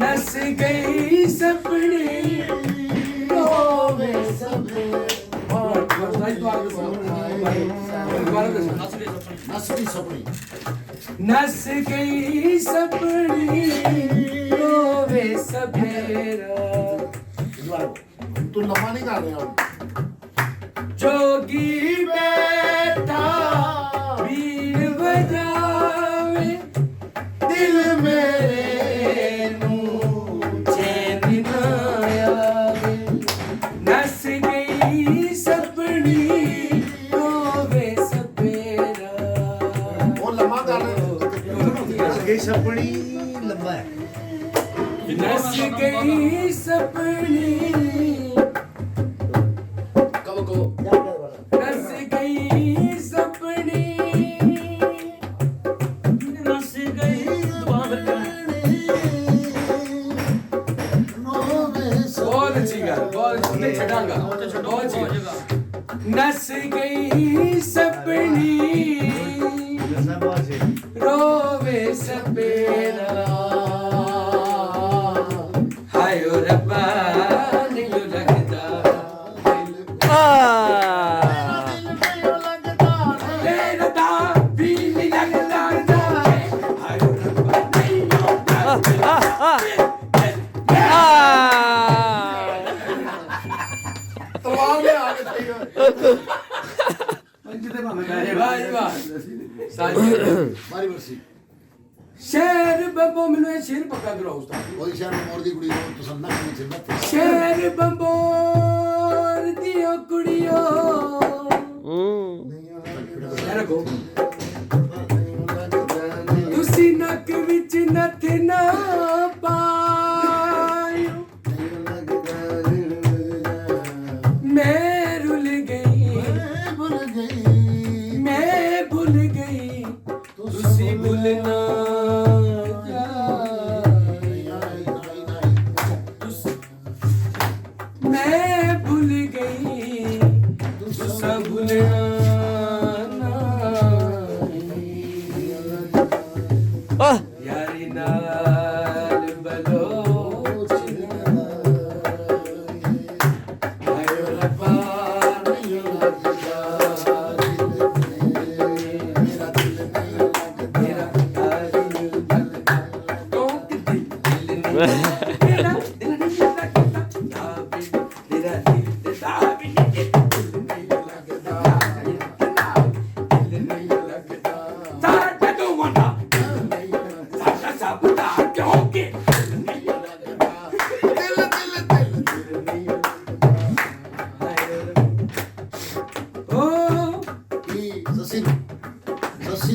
नस गई सपनी रोवे सपने नस गई सपनी रोवे सपेरा। तू लम्बा नहीं कर रहे हो। जोगी बैठा बीन बजावे दिल मेरे नू चैन ना आवे। नस गई सपनी रोवे सपेरा। वो लम्बा कर रहे हो। नस गई सपनी लंबा है। नस गई सपनी नस गई सपनी नस गई बहुत अच्छी गल बहुत छड़ांगा बहुत अच्छी नस गई सपनी रोवे सपेरा। हायो रब्बा नहीं लगता तेरा भी नहीं लगता हायो रब्बा नहीं तो आगे आगे चाहिए। भाई वाह मारी वर्षी शेर बंबो मैंने ये शेर पक्का करो उस्ताद। कोई शहर में मोर दी कुड़ी तो सन्ना नहीं चलना। शेर बंबोर दियो कुड़ियो रखो तुसी नक विच नथ ना पायो मैं रुल गई मैं भूल गई तुसी भूलना मैं भूल गई तुसा भूलना यारी नाल बलोच आयो रब्बा नहीं लगता मेरा दिल नहीं लगता क्यों कि दिल नहीं तेरा दिल नहीं लगता तेरा दिल तेरा भी नहीं लगता दिल नहीं लगता सारा तो वंडा सारा सब दा क्यों कि दिल नहीं लगता दिल नहीं ओ ससी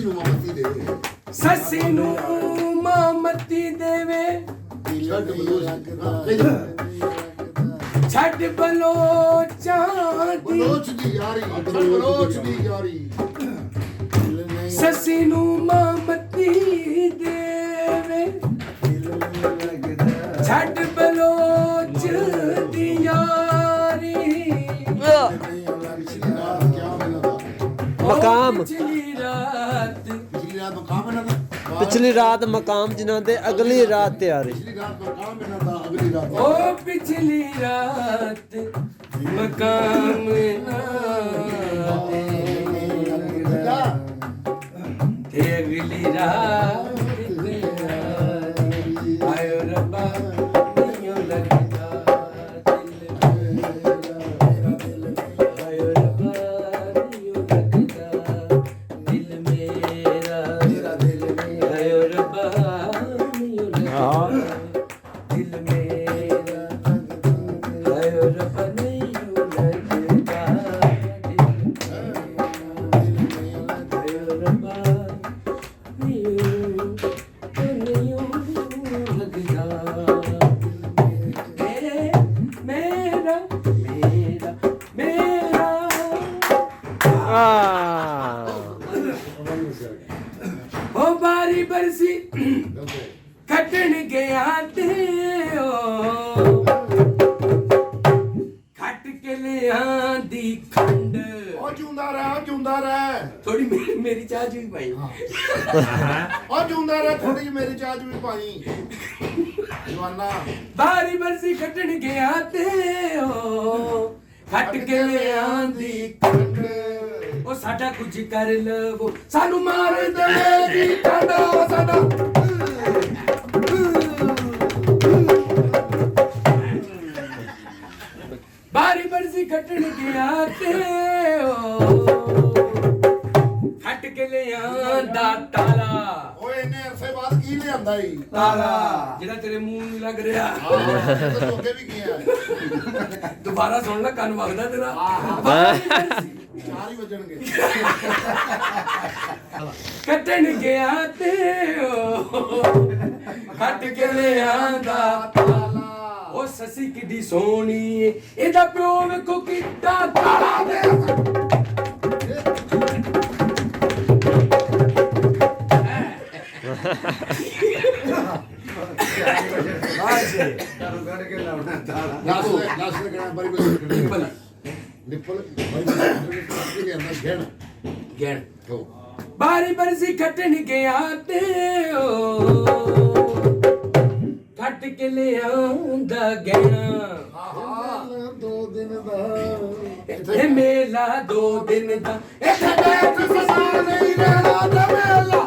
नु मामती दे ससी नु मामती देवे छड़ बलोचां दी बलोच दी यारी बलोच दी यारी ससी नु मामती देवे छड़ बलोच दी यारी। मकाम पिछली रात मकाम है ना। पिछली रात मकाम जिन्हां दे अगली रात तैयारी। पिछली रात मकाम है ना था अगली रात। ओ पिछली रात मकाम ना थे अगली रात आयो रब्बा नहीं लगता दिल आयो रब्बा नहीं लगता दिल मेरा आयो रब्बा नहीं लगता दिल मेरा आयो रब्बा नहीं लगता आयो रब्बा नहीं लगता मेरा मेरा मेरा ओ बारी बरसी खटन गया ते ओ खट आंदी खंड ਉਹ ਜਿਉਂਦਾ ਰਹਿ थोड़ी मेरी चाह जी भाई ਉਹ ਜਿਉਂਦਾ ਰਹਿ ਥੋੜੀ ਜਿਹੀ ਮੇਰੀ ਚਾਹ ਚ ਵੀ ਪਾਈ ਜਵਾਨਾ बारी बरसी खटन गया ते ओ खट के ले आंदी खंड ओ साडा कुछ कर लवो सानू मार देगी ठंडा साडा बारी बरसी खटन गया ते ओ खट के ले आंदा ताला ਓਏ ਇਹਨੇ ਅਰਸੇ ਬਾਅਦ ਕੀ ਲਿਆਂਦਾ ਈ ताला जेड़ा तेरे मुंह ਨੂੰ ਲੱਗ ਰਿਹਾ ਹਾਂ ਅੱਗੇ ਵੀ ਗਿਆ ਦੁਬਾਰਾ ਸੁਣ ਲੈ ਕੰਨ ਵਗਦਾ ਤੇਰਾ ਚਾਰ ਹੀ ਵੱਜਣਗੇ ਕੱਟਣ ਗਿਆ ਤੇ ਕੱਟ ਕੇ ਲਿਆਂਦਾ ਤਾਲਾ ਉਹ ਸੱਸੀ ਕਿੱਡੀ ਸੋਹਣੀ ਏ ਇਹਦਾ ਪਿਓ ਵੇਖੋ ਕਿੱਡਾ ਕਾਲਾ ਦੇ ਲਾਸ ਦੇ ਗਣਾ ਬੜੀ ਬੜੀ ਨਿੱਪਲ ਨਿੱਪਲ ਬੜੀ ਲਿਆਂਦਾ ਘਣ ਗੈਣ ਹੋ ਬਾਰੀ ਬਰਸੀ ਕੱਟਣ ਗਿਆ ਤੇ ਓ ਕੱਟ ਕੇ ਲਿਆਂਦਾ ਗਹਿਣਾ ਦੋ ਦਿਨ ਦਾ ਇਹ ਮੇਲਾ 2 ਦਿਨ ਦਾ ਇੱਥੇ ਬੈਠ ਸਸਾ ਨਹੀਂ ਰਹਿਣਾ ਤੇ ਮੇਲਾ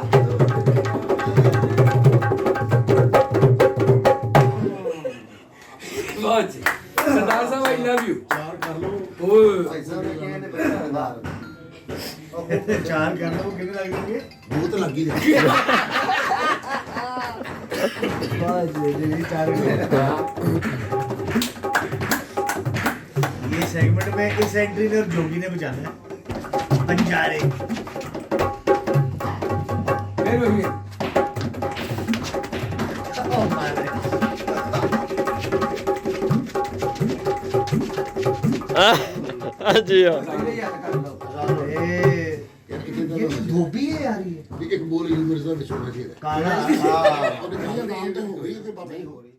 ਵਾਹ ਜੀ ਸਰਦਾਰ ਸਾਹਿਬ ਆਈ ਲਵ ਯੂ ਚਾਰ ਕਰ ਲਓ ਓਏ ਚਾਰ ਕਰ ਲਓ ਕਿੰਨੇ ਲੱਗ ਜਾਣਗੇ ਬਹੁਤ ਲੱਗੀ ਦੇ वाह जी जी चार ये सेगमेंट में इस एंट्री ने और जोगी ने बचाना है बंजारे फिर वही ओ मारे ਜੀ ये तो धोबी है यार ये ਇੱਕ ਬੋਲ ਯੂਨੀਵਰਸਿਟੀ ਵਿੱਚ ਹੋਣਾ ਚਾਹੀਦਾ काला ਉਹਦੇ ਨਾਮ ਤੇ ਹੋ ਗਈ ਤੇ ਬਾਬਾ नहीं हो रही